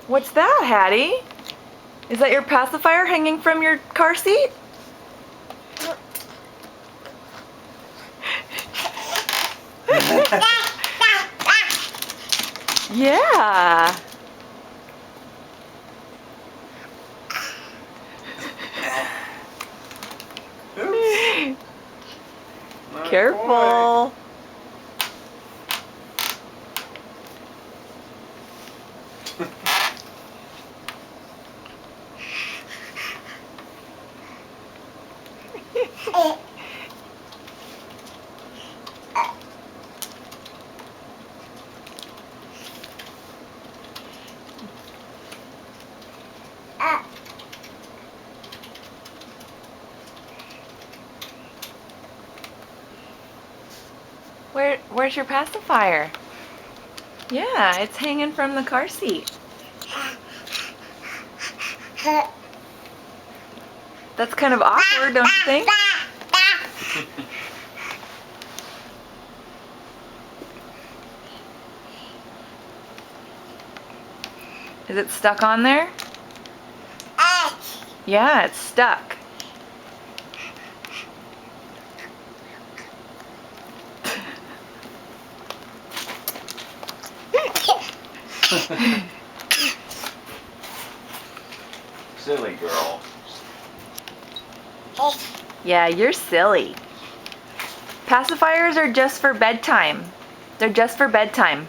What's that, Hattie? Is that your pacifier hanging from your car seat? Yeah. Oops. Careful. Where's your pacifier? Yeah, it's hanging from the car seat. That's kind of awkward, don't you think? Is it stuck on there? Yeah, it's stuck. Silly girl. Yeah, you're silly. Pacifiers are just for bedtime. They're just for bedtime.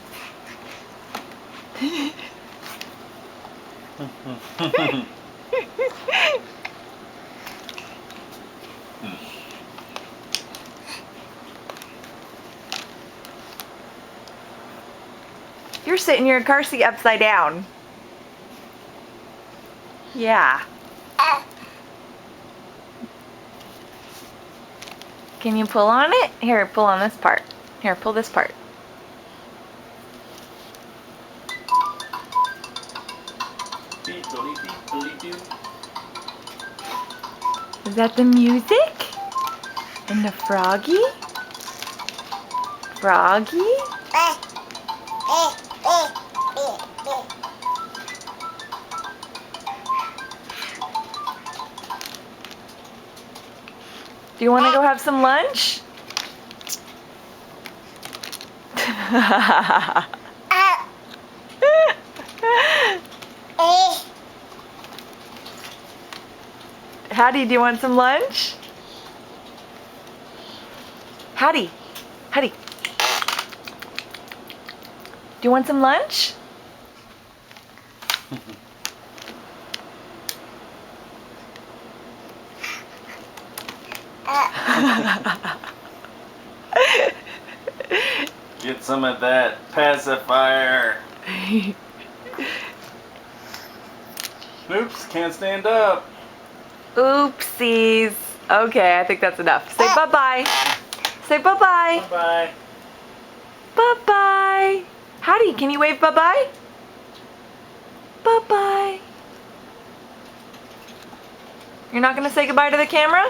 You're sitting in your car seat upside down. Yeah. Can you pull on it? Here, pull on this part. Here, pull this part. Is that the music? And the froggy? Froggy? Do you want to go have some lunch? Hattie, do you want some lunch? Hattie, Hattie. Do you want some lunch? Get some of that pacifier. Oops, can't stand up. Oopsies. Okay, I think that's enough. Say bye-bye. Say bye-bye. Bye-bye. Bye-bye. Hattie, can you wave bye-bye? Bye-bye. You're not going to say goodbye to the camera?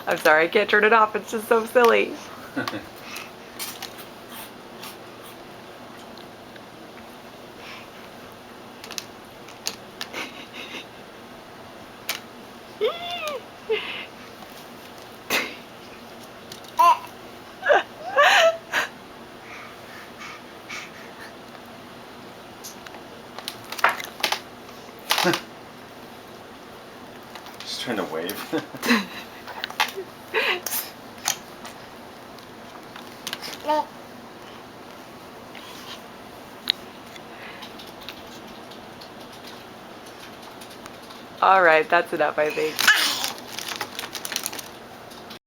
I'm sorry, I can't turn it off. It's just so silly. Just trying to wave. All right, that's enough, I think.